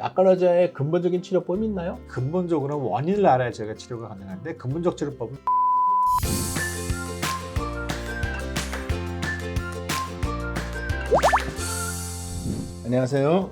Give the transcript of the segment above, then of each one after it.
아칼라자의 근본적인 치료법이 있나요? 근본적으로는 원인을 알아야 저희가 치료가 가능한데 근본적 치료법은 안녕하세요.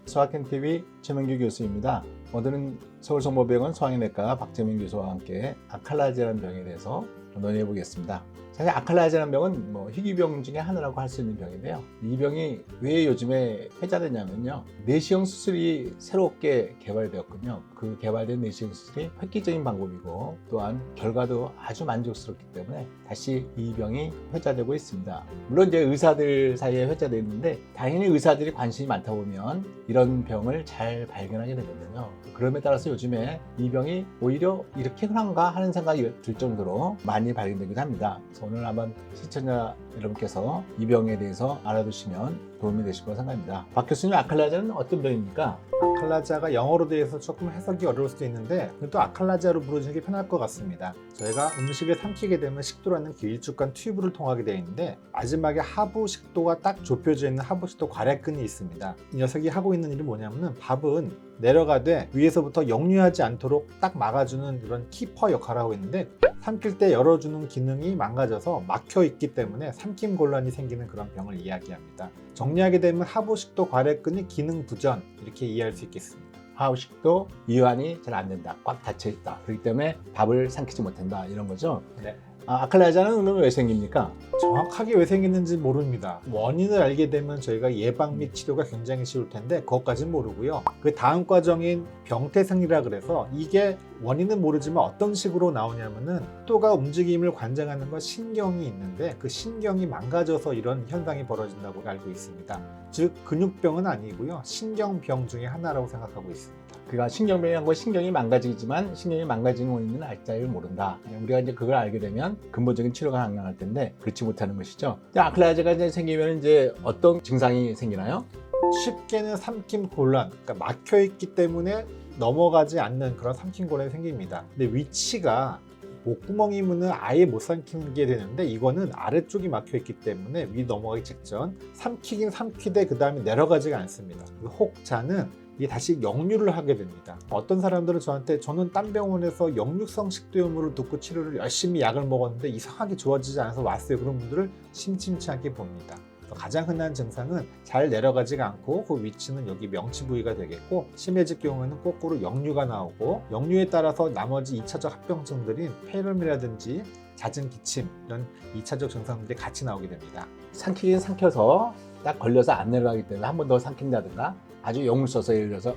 소아캔TV 최명규 교수입니다. 오늘은 서울성모병원 소아내과 박재민 교수와 함께 아칼라제라는 병에 대해서 논의해 보겠습니다. 사실 아칼라제라는 병은 희귀병 중에 하나라고 할 수 있는 병인데요. 이 병이 왜 요즘에 회자되냐면요. 내시경 수술이 새롭게 개발되었군요. 그 개발된 내시경 수술이 획기적인 방법이고 또한 결과도 아주 만족스럽기 때문에 다시 이 병이 회자되고 있습니다. 물론 이제 의사들 사이에 회자되어 있는데 당연히 의사들이 관심이 많다 보면 이런 병을 잘 발견하게 되거든요. 그럼에 따라서 요즘에 이 병이 오히려 이렇게 흔한가 하는 생각이 들 정도로 많이 발견되기도 합니다. 그래서 오늘 한번 시청자 여러분께서 이 병에 대해서 알아두시면 도움이 되실 거라 생각합니다. 박 교수님, 아칼라자는 어떤 병입니까? 아칼라자가 영어로 대해서 조금 해석이 어려울 수도 있는데 또 아칼라자로 부르시는 게 편할 것 같습니다. 저희가 음식을 삼키게 되면 식도라는 길쭉한 튜브를 통하게 되어 있는데 마지막에 하부 식도가 딱 좁혀져 있는 하부 식도 괄약근이 있습니다. 이 녀석이 하고 있는 일이 뭐냐면은 밥은 내려가되 위에서부터 역류하지 않도록 딱 막아주는 이런 키퍼 역할을 하고 있는데 삼킬 때 열어주는 기능이 망가져서 막혀 있기 때문에 삼킴 곤란이 생기는 그런 병을 이야기합니다. 정리하게 되면 하부식도 괄약근이 기능 부전 이렇게 이해할 수 있겠습니다. 하부식도 이완이 잘 안 된다. 꽉 닫혀 있다. 그렇기 때문에 밥을 삼키지 못한다. 이런 거죠. 네. 아칼라자는 그러면 왜 생깁니까? 정확하게 왜 생기는지 모릅니다. 원인을 알게 되면 저희가 예방 및 치료가 굉장히 쉬울 텐데 그것까지는 모르고요. 그 다음 과정인 병태생리라 그래서 이게 원인은 모르지만 어떤 식으로 나오냐면은 식도가 움직임을 관장하는 건 신경이 있는데 그 신경이 망가져서 이런 현상이 벌어진다고 알고 있습니다. 즉 근육병은 아니고요. 신경병 중에 하나라고 생각하고 있습니다. 그러니까 신경병이란 건 신경이 망가지지만 신경이 망가지는 원인은 알자를 모른다. 우리가 이제 그걸 알게 되면 근본적인 치료가 가능할 텐데 그렇지 못하는 것이죠. 아칼라자가 이제 생기면 이제 어떤 증상이 생기나요? 쉽게는 삼킴 곤란, 그러니까 막혀 있기 때문에 넘어가지 않는 그런 삼킴 곤란이 생깁니다. 근데 위치가 목구멍이면은 아예 못 삼키게 되는데 이거는 아래쪽이 막혀 있기 때문에 위 넘어가기 직전 삼키긴 삼키되 그 다음에 내려가지가 않습니다. 그 혹자는 이게 다시 역류를 하게 됩니다. 어떤 사람들은 저한테 저는 딴 병원에서 역류성 식도염으로 듣고 치료를 열심히 약을 먹었는데 이상하게 좋아지지 않아서 왔어요. 그런 분들을 심심치 않게 봅니다. 가장 흔한 증상은 잘 내려가지가 않고 그 위치는 여기 명치 부위가 되겠고 심해질 경우에는 거꾸로 역류가 나오고 역류에 따라서 나머지 2차적 합병증들인 폐렴이라든지 잦은 기침 이런 2차적 증상들이 같이 나오게 됩니다. 삼키긴 삼켜서 딱 걸려서 안 내려가기 때문에 한 번 더 삼킨다든가 아주 용을 써서 예를 들어서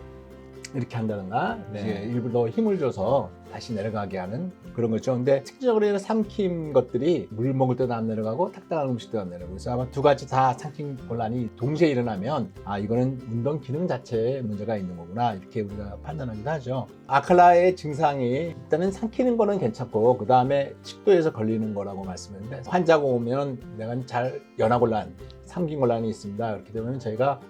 이렇게 한다든가 일부러 더 힘을 줘서 다시 내려가게 하는 그런 거죠. 근데 특징적으로 삼킨 것들이 물 먹을 때도 안 내려가고 탁탁한 음식도 안 내려가고 그래서 아마 두 가지 다 삼킨 곤란이 동시에 일어나면 이거는 운동 기능 자체에 문제가 있는 거구나 이렇게 우리가 판단하기도 하죠. 아칼라의 증상이 일단은 삼키는 거는 괜찮고 그 다음에 식도에서 걸리는 거라고 말씀했는데 환자가 오면 내가 잘 연화곤란, 삼킨 곤란이 있습니다. 그렇게 되면 저희가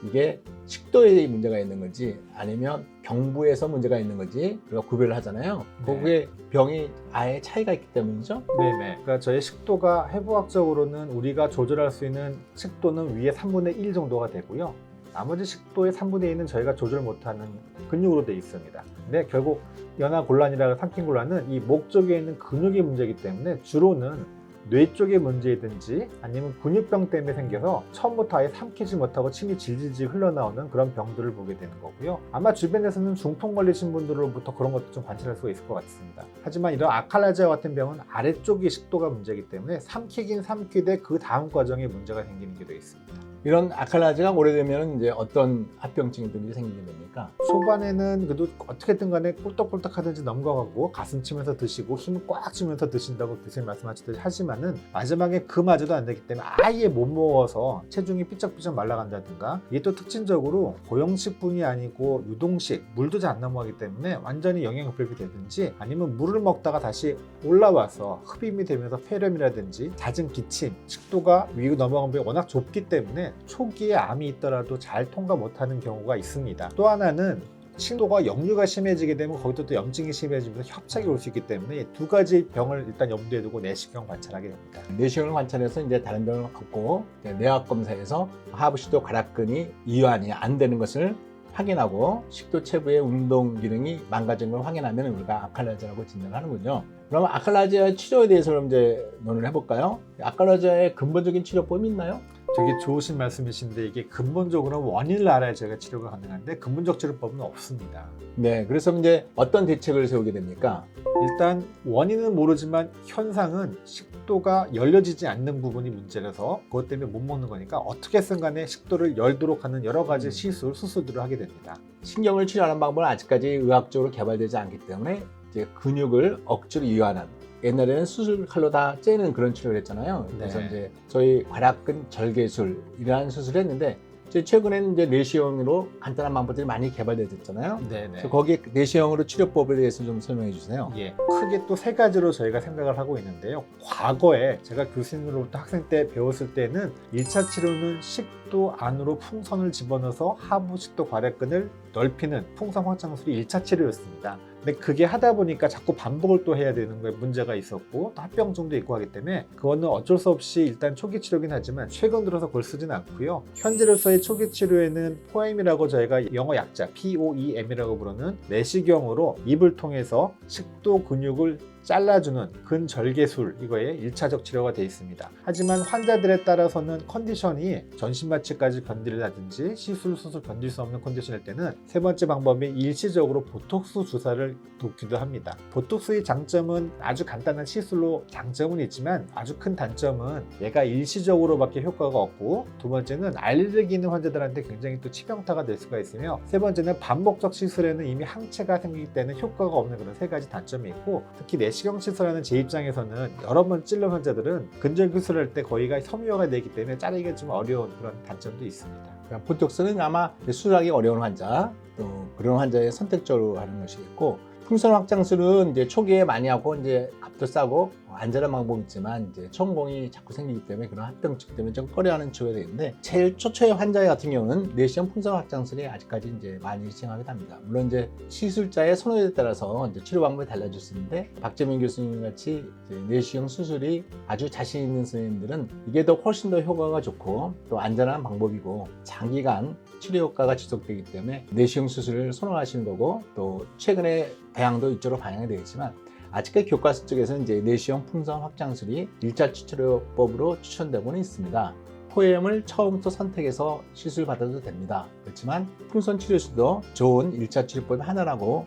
이게 식도에 문제가 있는 건지 아니면 병부에서 문제가 있는 건지 우리가 구별을 하잖아요. 그게 병이 아예 차이가 있기 때문이죠. 네네. 그러니까 저희 식도가 해부학적으로는 우리가 조절할 수 있는 식도는 위에 3분의 1 정도가 되고요. 나머지 식도의 3분의 1은 저희가 조절 못하는 근육으로 되어 있습니다. 근데 결국 연화곤란이라 삼킨 곤란은 이 목 쪽에 있는 근육의 문제이기 때문에 주로는 뇌 쪽의 문제이든지 아니면 근육병 때문에 생겨서 처음부터 아예 삼키지 못하고 침이 질질질 흘러나오는 그런 병들을 보게 되는 거고요. 아마 주변에서는 중풍 걸리신 분들로부터 그런 것도 좀 관찰할 수가 있을 것 같습니다. 하지만 이런 아칼라자 같은 병은 아래쪽의 식도가 문제이기 때문에 삼키긴 삼키되 그 다음 과정에 문제가 생기는 게 되어 있습니다. 이런 아칼라자가 오래되면 이제 어떤 합병증들이 생기게 됩니까? 초반에는 그래도 어떻게든 간에 꿀떡꿀떡 하든지 넘어가고 가슴 치면서 드시고 힘을 꽉 주면서 드신다고 교수님 말씀하시듯이 하지만은 마지막에 그마저도 안 되기 때문에 아예 못 먹어서 체중이 삐쩍삐쩍 말라간다든가 이게 또 특징적으로 고형식뿐이 아니고 유동식 물도 잘 안 넘어가기 때문에 완전히 영양흡입이 되든지 아니면 물을 먹다가 다시 올라와서 흡입이 되면서 폐렴이라든지 잦은 기침 식도가 위로 넘어간 부위가 워낙 좁기 때문에 초기에 암이 있더라도 잘 통과 못하는 경우가 있습니다. 또 하나는 층도가 역류가 심해지게 되면 거기서 또 염증이 심해지면서 협착이 올 수 있기 때문에 두 가지 병을 일단 염두에 두고 내시경 관찰하게 됩니다. 내시경을 관찰해서 이제 다른 병을 얻고 내학 검사에서 하부식도 괄약근이 이완이 안 되는 것을 확인하고 식도 체부의 운동 기능이 망가진 걸 확인하면 우리가 아칼라지아라고 진단하는군요. 그럼 아칼라지아 치료에 대해서 그럼 이제 논의를 해볼까요? 아칼라지아의 근본적인 치료법이 있나요? 되게 좋으신 말씀이신데 이게 근본적으로 원인을 알아야 저희가 치료가 가능한데 근본적 치료법은 없습니다. 네, 그래서 이제 어떤 대책을 세우게 됩니까? 일단 원인은 모르지만 현상은 식도가 열려지지 않는 부분이 문제라서 그것 때문에 못 먹는 거니까 어떻게든 간에 식도를 열도록 하는 여러 가지 수술들을 하게 됩니다. 신경을 치료하는 방법은 아직까지 의학적으로 개발되지 않기 때문에 이제 근육을 억지로 이완하는, 옛날에는 수술 칼로 다 째는 그런 치료를 했잖아요. 그래서 네. 이제 저희 괄약근 절개술 이러한 수술을 했는데 이제 최근에는 이제 내시경으로 간단한 방법들이 많이 개발되었잖아요. 네네. 그래서 거기에 내시경으로 치료법에 대해서 좀 설명해 주세요. 예, 크게 또 세 가지로 저희가 생각을 하고 있는데요. 과거에 제가 교수님으로부터 학생 때 배웠을 때는 1차 치료는 식도 안으로 풍선을 집어넣어서 하부 식도 괄약근을 넓히는 풍선 확장술이 1차 치료였습니다. 근데 그게 하다 보니까 자꾸 반복을 또 해야 되는 거에 문제가 있었고 또 합병증도 있고 하기 때문에 그거는 어쩔 수 없이 일단 초기 치료긴 하지만 최근 들어서 그걸 쓰진 않고요. 현재로서의 초기 치료에는 포엠이라고 저희가 영어 약자 POEM이라고 부르는 내시경으로 입을 통해서 식도 근육을 잘라주는 근절개술, 이거에 1차적 치료가 되어 있습니다. 하지만 환자들에 따라서는 컨디션이 전신마취까지 견디다든지 수술 견딜 수 없는 컨디션일 때는 세 번째 방법이 일시적으로 보톡스 주사를 놓기도 합니다. 보톡스의 장점은 아주 간단한 시술로 장점은 있지만 아주 큰 단점은 얘가 일시적으로밖에 효과가 없고, 두 번째는 알레르기 있는 환자들한테 굉장히 또 치명타가 될 수가 있으며, 세 번째는 반복적 시술에는 이미 항체가 생기기 때문에 효과가 없는 그런 세 가지 단점이 있고, 특히 내시경 시술하는 제 입장에서는 여러 번 찔른 환자들은 근절기술할 때 거의가 섬유화가 되기 때문에 자르기가 좀 어려운 그런 단점도 있습니다. 그러니까 보톡스는 아마 수술하기 어려운 환자, 또 그런 환자의 선택적으로 하는 것이겠고, 풍선 확장술은 이제 초기에 많이 하고 이제 값도 싸고 안전한 방법이 있지만 이제 천공이 자꾸 생기기 때문에 그런 합병증 때문에 좀 꺼려하는 치료가 되는데, 제일 초초의 환자 같은 경우는 내시경 풍선 확장술이 아직까지 이제 많이 시행하게 됩니다. 물론 이제 시술자의 선호에 따라서 이제 치료 방법이 달라질 수 있는데, 박재민 교수님 같이 이제 내시경 수술이 아주 자신 있는 선생님들은 이게 더 훨씬 더 효과가 좋고 또 안전한 방법이고 장기간 치료 효과가 지속되기 때문에 내시경 수술을 선호하시는 거고, 또 최근에 대항도 이쪽으로 반영이 되어 있지만 아직까지 교과서 쪽에서는 이제 내시경 풍선 확장술이 1차 치료법으로 추천되고는 있습니다. 포엠을 처음부터 선택해서 시술 받아도 됩니다. 그렇지만 풍선 치료술도 좋은 1차 치료법 하나라고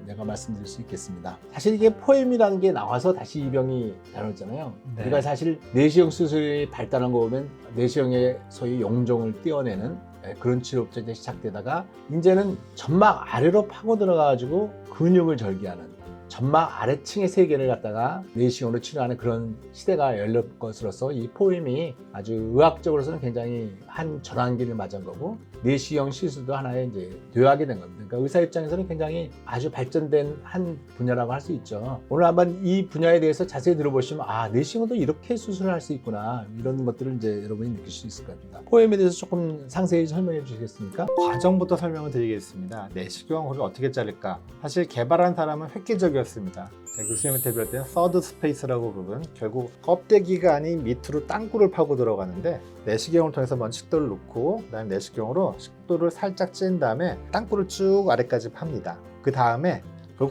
내가 말씀드릴 수 있겠습니다. 사실 이게 포엠이라는 게 나와서 다시 이 병이 다뤘잖아요. 네. 우리가 사실 내시경 수술이 발달한 거 보면 내시경의 소위 용종을 띄어내는 그런 치료부터 이제 시작되다가 이제는 점막 아래로 파고 들어가가지고 근육을 절개하는 점막 아래층의 세계를 갖다가 내시경으로 치료하는 그런 시대가 열릴 것으로서 이 포엠이 아주 의학적으로서는 굉장히 한 전환기를 맞은 거고, 내시경 시술도 하나의 이제 뇌하게 된 겁니다. 그러니까 의사 입장에서는 굉장히 아주 발전된 한 분야라고 할 수 있죠. 오늘 한번 이 분야에 대해서 자세히 들어보시면 내시경도 이렇게 수술을 할 수 있구나, 이런 것들을 이제 여러분이 느낄 수 있을 겁니다. 포엠에 대해서 조금 상세히 설명해 주시겠습니까? 과정부터 설명을 드리겠습니다. 내시경을 어떻게 자를까? 사실 개발한 사람은 획기적이었습니다. 제가 교수님한테 배울 때는 서드 스페이스라고 부르는, 결국 껍데기가 아닌 밑으로 땅굴을 파고 들어가는데, 내시경을 통해서 먼저 식도를 놓고 그다음에 내시경으로 식도를 살짝 찐 다음에 땅굴을 쭉 아래까지 팝니다. 그 다음에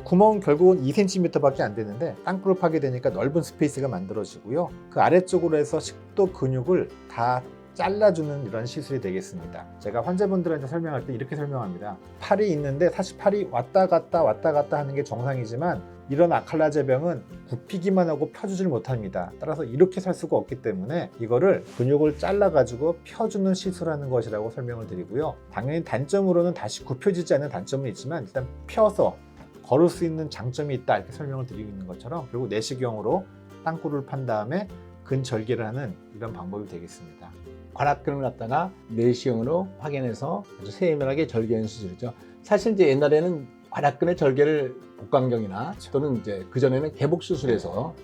구멍은 결국은 2cm 밖에 안 되는데 땅굴을 파게 되니까 넓은 스페이스가 만들어지고요. 그 아래쪽으로 해서 식도 근육을 다 잘라주는 이런 시술이 되겠습니다. 제가 환자분들한테 설명할 때 이렇게 설명합니다. 팔이 있는데 사실 팔이 왔다 갔다 하는 게 정상이지만 이런 아칼라제 병은 굽히기만 하고 펴주질 못합니다. 따라서 이렇게 살 수가 없기 때문에 이거를 근육을 잘라가지고 펴주는 시술하는 것이라고 설명을 드리고요. 당연히 단점으로는 다시 굽혀지지 않는 단점은 있지만 일단 펴서 걸을 수 있는 장점이 있다, 이렇게 설명을 드리고 있는 것처럼 결국 내시경으로 땅굴을 판 다음에 근절개를 하는 이런 방법이 되겠습니다. 괄약근을 갖다가 내시경으로 확인해서 아주 세밀하게 절개하는 수술이죠. 사실 이제 옛날에는 괄약근의 절개를 복강경이나 또는 이제 그전에는 개복 수술에서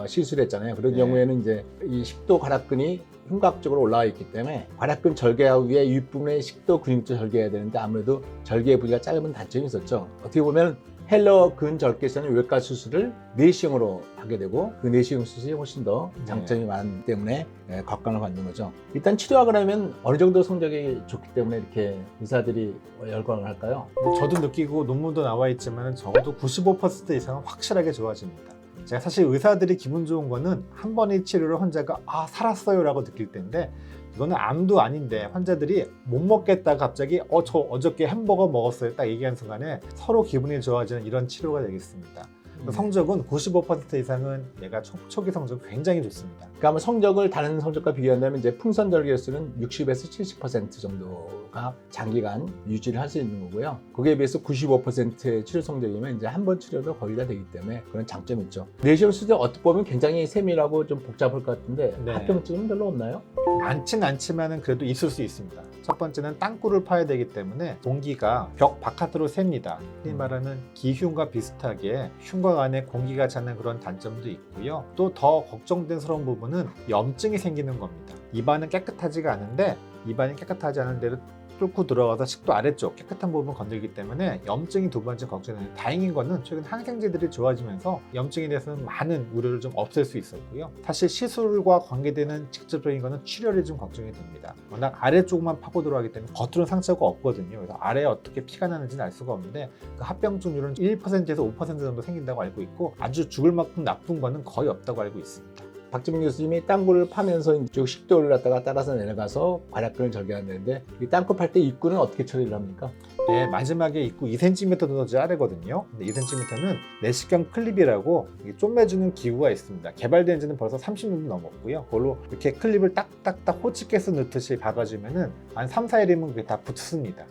시술했잖아요. 그런 네. 경우에는 이제 이 식도 관악근이 흉곽적으로 올라와 있기 때문에 관악근 절개하기 위해 윗부분에 식도 근육도 절개해야 되는데 아무래도 절개 부위가 짧은 단점이 있었죠. 어떻게 보면 헬러 근절개성 외과 수술을 내시경으로 하게 되고 그 내시경 수술이 훨씬 더 장점이 많기 때문에 곽관을 받는 거죠. 일단 치료하고 나면 어느 정도 성적이 좋기 때문에 이렇게 의사들이 열광을 할까요? 저도 느끼고 논문도 나와 있지만 적어도 95% 이상은 확실하게 좋아집니다. 제가 사실 의사들이 기분 좋은 거는 한 번의 치료를 환자가 살았어요 라고 느낄 때인데, 이거는 암도 아닌데 환자들이 못 먹겠다 갑자기 저 어저께 햄버거 먹었어요 딱 얘기하는 순간에 서로 기분이 좋아지는 이런 치료가 되겠습니다. 성적은 95% 이상은 얘가 초기 성적 굉장히 좋습니다. 그러니까 성적을 다른 성적과 비교한다면 이제 풍선 절개수는 60에서 70% 정도가 장기간 유지를 할 수 있는 거고요. 거기에 비해서 95%의 치료 성적이면 이제 한 번 치료도 거의 다 되기 때문에 그런 장점이 있죠. 내시경 수술 어떻게 보면 굉장히 세밀하고 좀 복잡할 것 같은데 네. 합병증은 별로 없나요? 많진 않지만은 그래도 있을 수 있습니다. 첫 번째는 땅굴을 파야 되기 때문에 공기가 벽 바깥으로 셉니다. 흔히 말하는 기흉과 비슷하게 흉곽 안에 공기가 차는 그런 단점도 있고요. 또 더 걱정된스러운 부분은 염증이 생기는 겁니다. 입안은 깨끗하지가 않은데 입안이 깨끗하지 않은 데를 뚫고 들어가서 식도 아래쪽 깨끗한 부분 건들기 때문에 염증이 두 번째 걱정이에요. 다행인 거는 최근 항생제들이 좋아지면서 염증에 대해서는 많은 우려를 좀 없앨 수 있었고요. 사실 시술과 관계되는 직접적인 거는 출혈이 좀 걱정이 됩니다. 워낙 아래쪽만 파고 들어가기 때문에 겉으로는 상처가 없거든요. 그래서 아래에 어떻게 피가 나는지는 알 수가 없는데 그 합병증률은 1%에서 5% 정도 생긴다고 알고 있고 아주 죽을 만큼 나쁜 거는 거의 없다고 알고 있습니다. 박재민 교수님이 땅굴을 파면서 이쪽 식도를 갖다가 따라서 내려가서 관악근을 절개하는데 이 땅굴 팔 때 입구는 어떻게 처리를 합니까? 네, 마지막에 입구 2cm 정도 자르거든요. 근데 2cm는 내시경 클립이라고 쪼매주는 기구가 있습니다. 개발된 지는 벌써 30년도 넘었고요. 그걸로 이렇게 클립을 딱딱딱 호치케스 넣듯이 박아주면은 한 3, 4일이면 그게 다 붙습니다.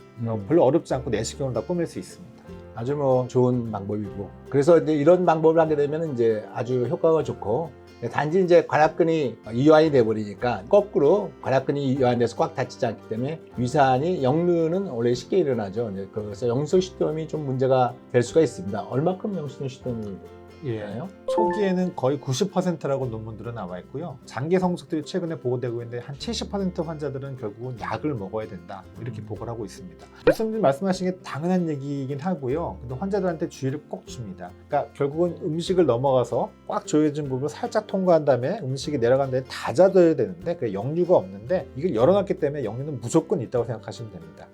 별로 어렵지 않고 내시경을 다 꾸밀 수 있습니다. 아주 좋은 방법이고 그래서 이제 이런 방법을 하게 되면 이제 아주 효과가 좋고 단지 이제 관악근이 이완이 돼버리니까 거꾸로 관악근이 이완돼서 꽉 닫히지 않기 때문에 위산이 역류는 원래 쉽게 일어나죠. 그래서 영수시스템이 좀 문제가 될 수가 있습니다. 얼마큼 영수시스템이 있나요? 초기에는 거의 90%라고 논문들은 나와 있고요. 장기 성적들이 최근에 보고되고 있는데 한 70% 환자들은 결국은 약을 먹어야 된다 이렇게 보고를 하고 있습니다. 교수님 말씀하신 게 당연한 얘기이긴 하고요. 근데 환자들한테 주의를 꼭 줍니다. 그러니까 결국은 음식을 넘어가서 꽉 조여진 부분을 살짝 통과한 다음에 음식이 내려간 다음에 닫아둬야 되는데 그 역류가 없는데 이걸 열어놨기 때문에 역류는 무조건 있다고 생각하시면 됩니다.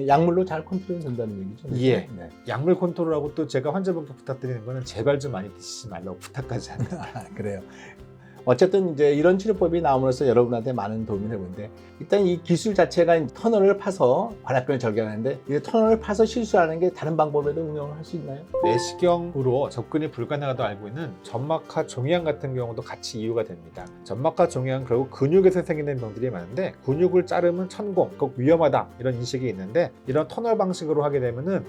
약물로 잘 컨트롤 된다는 얘기죠? 예. 네. 약물 컨트롤하고 또 제가 환자분께 부탁드리는 거는 제발 좀 많이 드시지 말라고 부탁까지 합니다. 그래요. 어쨌든 이제 이런 치료법이 나옴으로써 여러분한테 많은 도움이 되는데 일단 이 기술 자체가 터널을 파서 관악근을 절개하는데 이 터널을 파서 실수하는 게 다른 방법에도 응용을 할 수 있나요? 내시경으로 접근이 불가능하다고 알고 있는 점막하 종양 같은 경우도 같이 이유가 됩니다. 점막하 종양은 결국 근육에서 생기는 병들이 많은데 근육을 자르면 천공, 꼭 위험하다 이런 인식이 있는데 이런 터널 방식으로 하게 되면은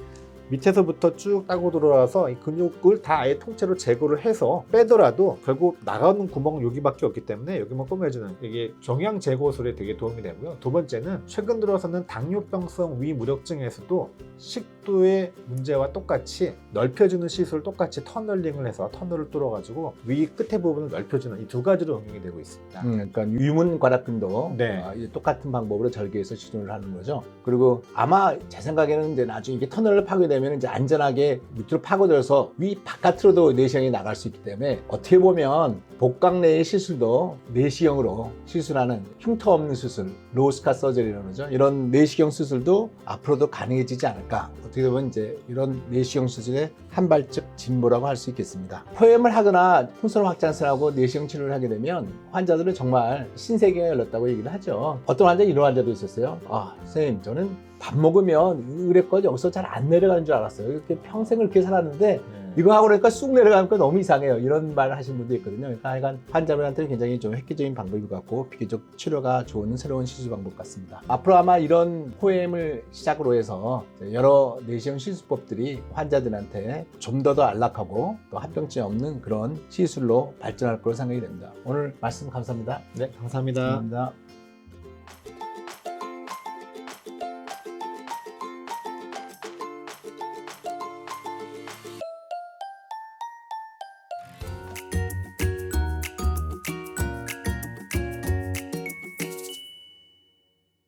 밑에서부터 쭉 따고 들어와서 이 근육을 다 아예 통째로 제거를 해서 빼더라도 결국 나가는 구멍은 여기밖에 없기 때문에 여기만 꾸며주는 이게 종양 제거술에 되게 도움이 되고요. 두 번째는 최근 들어서는 당뇨병성 위무력증에서도 식도의 문제와 똑같이 넓혀주는 시술을 똑같이 터널링을 해서 터널을 뚫어가지고 위 끝에 부분을 넓혀주는 이 두 가지로 응용이 되고 있습니다. 그러니까 유문 관악근도 네. 똑같은 방법으로 절개해서 치료를 하는 거죠. 그리고 아마 제 생각에는 이제 나중에 이게 터널을 파게 되면 이제 안전하게 밑으로 파고들어서 위 바깥으로도 내시경이 나갈 수 있기 때문에 어떻게 보면 복강 내의 시술도 내시경으로 시술하는 흉터 없는 수술, 로스카 서저리라고 그러죠. 이런 내시경 수술도 앞으로도 가능해지지 않을까. 어떻게 보면 이제 이런 내시경 수술의 한 발짝 진보라고 할 수 있겠습니다. 포엠을 하거나 풍선 확장술하고 내시경 치료를 하게 되면 환자들은 정말 신세계가 열렸다고 얘기를 하죠. 어떤 환자 이런 환자도 있었어요. 선생님 저는 밥 먹으면 의뢰껏 여기서 잘 안 내려가는 줄 알았어요. 이렇게 평생을 이렇게 살았는데 이거 하고 그러니까 쑥 내려가니까 너무 이상해요. 이런 말을 하시는 분도 있거든요. 그러니까 하여간 환자분한테는 굉장히 좀 획기적인 방법인 것 같고 비교적 치료가 좋은 새로운 시술 방법 같습니다. 앞으로 아마 이런 포엠을 시작으로 해서 여러 내시경 시술법들이 환자들한테 좀 더 안락하고 또 합병증이 없는 그런 시술로 발전할 거로 생각이 됩니다. 오늘 말씀 감사합니다. 네, 감사합니다. 감사합니다.